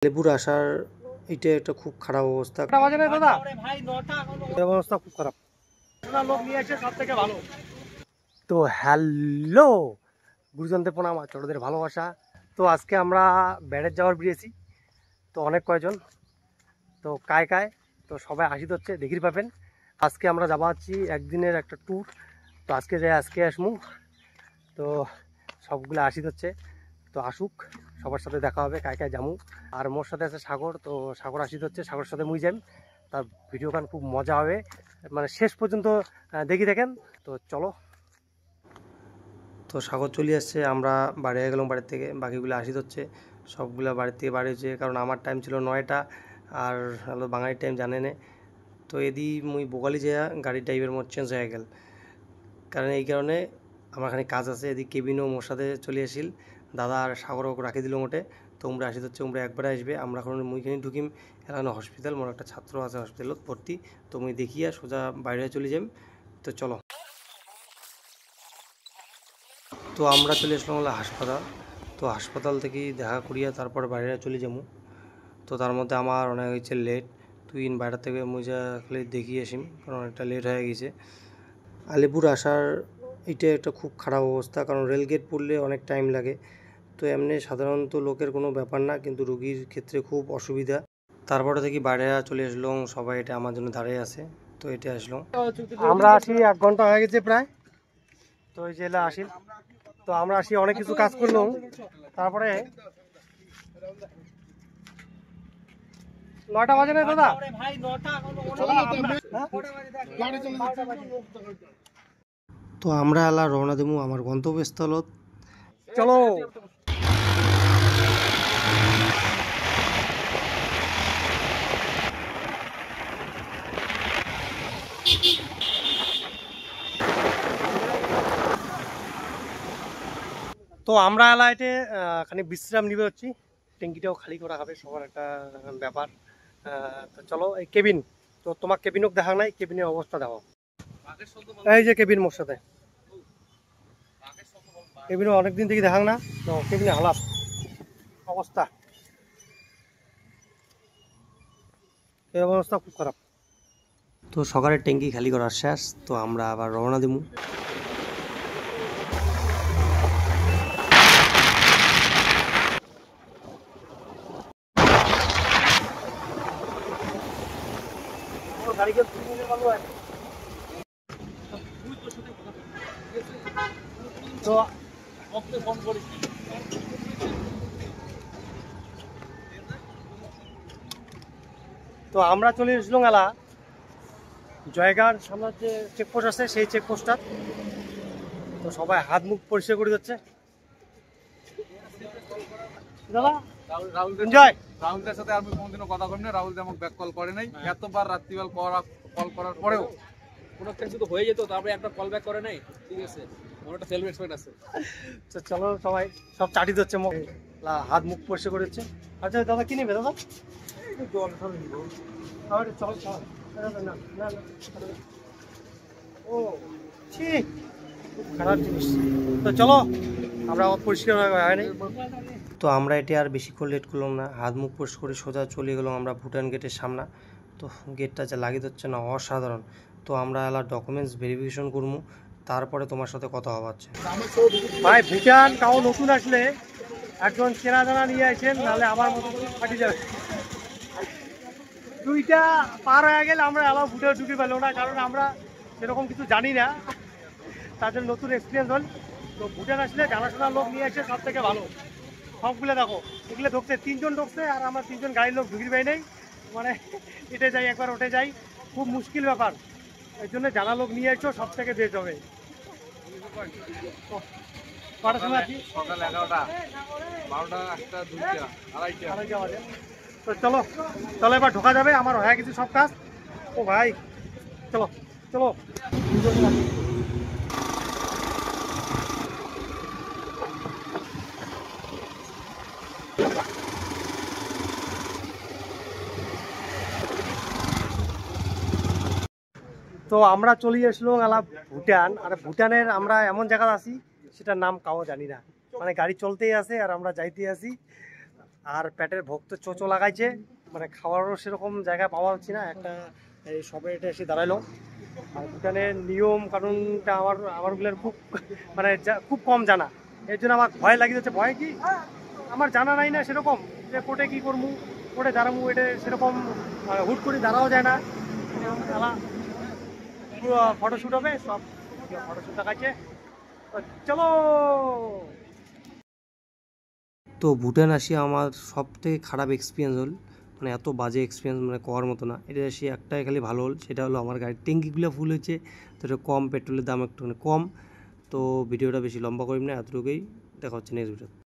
লেবুর আসার এটা একটা খুব খারাপ অবস্থা। বাজে না দাদা, অবস্থা খুব খারাপ। লোক নিয়ে এসে সব থেকে ভালো। তো হ্যালো গুরুজনদের প্রণাম, ছোটদের ভালোবাসা। তো আজকে আমরা বেড়াতে যাওয়ার বেরিয়েছি, তো অনেক কয়জন, তো কায় তো সবাই হাসিত হচ্ছে দেখির পাবেন। আজকে আমরা যাবা হচ্ছি একদিনের একটা ট্যুর। তো আজকে যাই, আজকে আসমু, তো সবগুলো হাসিত হচ্ছে। তো আসুক, সবার সাথে দেখা হবে, কায় যামু। আর মোর সাথে আছে সাগর, তো সাগর আসিত হচ্ছে, সাগরের সাথে মুই যাই। তার ভিডিও গান খুব মজা হবে, মানে শেষ পর্যন্ত দেখি থাকেন। তো চলো। তো সাগর চলে আসছে, আমরা বাড়ি হয়ে গেলাম বাড়ির থেকে, বাকিগুলো আসিত হচ্ছে। সবগুলো বাড়ির থেকে বাড়ি হচ্ছে, কারণ আমার টাইম ছিল 9টা, আর হলো বাঙালির টাইম জানে না। তো এদি মুই বোগালি যাইয়া গাড়ির ড্রাইভার মোট চেঞ্জ হয়ে গেল, কারণ এই কারণে আমার এখানে কাজ আছে। এদিক কেবিনও মোর সাথে চলে আসিল, দাদা আর সাগরও রাখি দিল মোটে। তো উমরা আসিত হচ্ছে, উমরা একবারে আসবে। আমরা এখন মুইখানে ঢুকিম এখানে হসপিটাল, মোর একটা ছাত্র আছে হসপিটালত ভর্তি। তো মুই দেখিয়া সোজা বাইরে চলে যাই। তো চলো। তো আমরা চলে আসলাম হলো হাসপাতাল। তো হাসপাতাল থেকে দেখা করিয়া তারপর বাইরে চলে যাবো। তো তার মধ্যে আমার অনেক হয়েছে লেট। তুই বাইরে থেকে মুই যা খালি দেখিয়ে আসিম, কারণ অনেকটা লেট হয়ে গেছে। আলিপুর আসার এটা একটা খুব খারাপ অবস্থা, কারণ রেলগেট পড়লে অনেক টাইম লাগে। তো এমনি সাধারণত লোকের কোনো ব্যাপার না, কিন্তু রুগীর ক্ষেত্রে খুব অসুবিধা। তারপরে থেকে বাইরে চলে আসলাম, সবাই এটা আমার জন্য দাঁড়িয়ে আছে। তো এটা আসলাম, আমরা আসি 1 ঘন্টা হয়ে গেছে প্রায়। তো এই যে আসি, তো আমরা আসি অনেক কিছু কাজ করলাম। তারপরে 9টা বাজে না দাদা, তো আমরা এলা রওনা দেবো আমার গন্তব্যস্থলত। চলো। তো আমরা এলা এতে খানিক বিশ্রাম নিবে হচ্ছি, ট্যাঙ্কিটাও খালি করা হবে, সবার একটা ব্যাপার। তো চলো। এই কেবিন, তো তোমার কেবিনক দেখা নাই, কেবিনের অবস্থা দেখো। এই যে কেবিন মোর সাথে, কেবিনও অনেকদিন থেকে দেখা না। তো কেবিনের হালাত অবস্থা, এই অবস্থা খুব খারাপ। তো সকালের ট্যাঙ্কি খালি করার শেষ, তো আমরা আবার রওনা দেবো। তো তো আমরা চলে আসলাম এলা জয়গার সামনে যে চেকপোস্ট আছে, সেই চেকপোস্টটা। তো সবাই হাত মুখ পরিষ্কার করে যাচ্ছে। দাদা রাহুলদের সাথে আমি কোনোদিনও কথা করি না। রাহুল আমাকে ব্যাক কল করে নাই, এতবার রাত্রিবেল কল করার পরেও কোনো কিছু তো হয়ে যেত, তারপরে একটা কল ব্যাক করে নাই। ঠিক আছে, আমার একটা সেলফ রেসপেক্ট আছে। তো চলো, সবাই সব চাটি দিচ্ছে, হাত মুখ পরিষ্কার করে দিচ্ছে। আচ্ছা দাদা কি নেবে দাদা? জল চল চল। না না, ও ঠিক খারাপ জিনিস। তো চলো, আমরা পরিষ্কার হয়নি। তো আমরা এটা আর বেশিক্ষণ লেট করলাম না, হাত মুখ পরিষ্কার করে সোজা চলে গেলাম আমরা ভুটান গেটের সামনে। তো গেটটা যা লাগিয়ে দিচ্ছে না, অসাধারণ। তো আমরা এলা ডকুমেন্টস ভেরিফিকেশন করবো, তারপরে তোমার সাথে কথা হওয়া হচ্ছে। ভাই ভুটান কাউ নতুন আসলে একজন চেনা জানা নিয়ে আসেন, নাহলে আমার মতো ফাটি যাবে। 2টা পার হয়ে গেলে আমরা এলা ভুটান ঢুকে পেলো না, কারণ আমরা সেরকম কিছু জানি না, তার জন্য নতুন এক্সপিরিয়েন্স হল। তো ভুটান আসলে জানাশোনা লোক নিয়ে আসে সব থেকে ভালো। সবগুলো দেখো, এগুলো ঢুকছে 3 জন ঢুকছে, আর আমরা 3 জন গাড়ির লোক ঢুকির পাই নাই, মানে এটে যাই একবার ওঠে যাই, খুব মুশকিল ব্যাপার। এই জন্য জানা লোক নিয়ে এসো, সব থেকে বেশ হবে। কটার সময় আছি? সকাল 11টা, 12টা, 1টা, 2টা, 2:30 বাজে। তো চলো চলো, এবার ঢোকা যাবে, আমার হয়ে গেছে সব কাজ। ও ভাই চলো চলো। তো আমরা চলে আসলো এলা ভুটান। আর ভুটানের আমরা এমন জায়গা আছি, সেটার নাম কাও জানি না, মানে গাড়ি চলতেই আছে আর আমরা যাইতে আছি। আর পেটের ভক্ত চোচো লাগাইছে, মানে খাওয়ারও সেরকম জায়গা পাওয়া হচ্ছে না। একটা এই সবে এটা এসে দাঁড়াইলো। আর ভুটানের নিয়ম কানুনটা আমারগুলোর খুব মানে খুব কম জানা, এর জন্য আমার ভয় লাগিয়ে যাচ্ছে। ভয় কি আমার জানা নাই না সেরকম, যে কোর্টে কী করবো, কোর্টে দাঁড়াবো, এটা সেরকম হুট করে দাঁড়াও যায় না। খেলা পুরো ফটোশ্যুট হবে, সব ফটোশ্যুট দেখাচ্ছে। চলো। তো ভুটান আসি আমার সব থেকে খারাপ এক্সপিরিয়েন্স হল, মানে এত বাজে এক্সপিরিয়েন্স মানে করার মতো না। এটা এসে একটাই খালি ভালো হল, সেটা হলো আমার গাড়ির ট্যাঙ্কিগুলো ফুল হয়েছে, তো এটা কম, পেট্রোলের দাম একটুখানি কম। তো ভিডিওটা বেশি লম্বা করি না, এতটুকুই। দেখা হচ্ছে নেক্সট ভিডিও।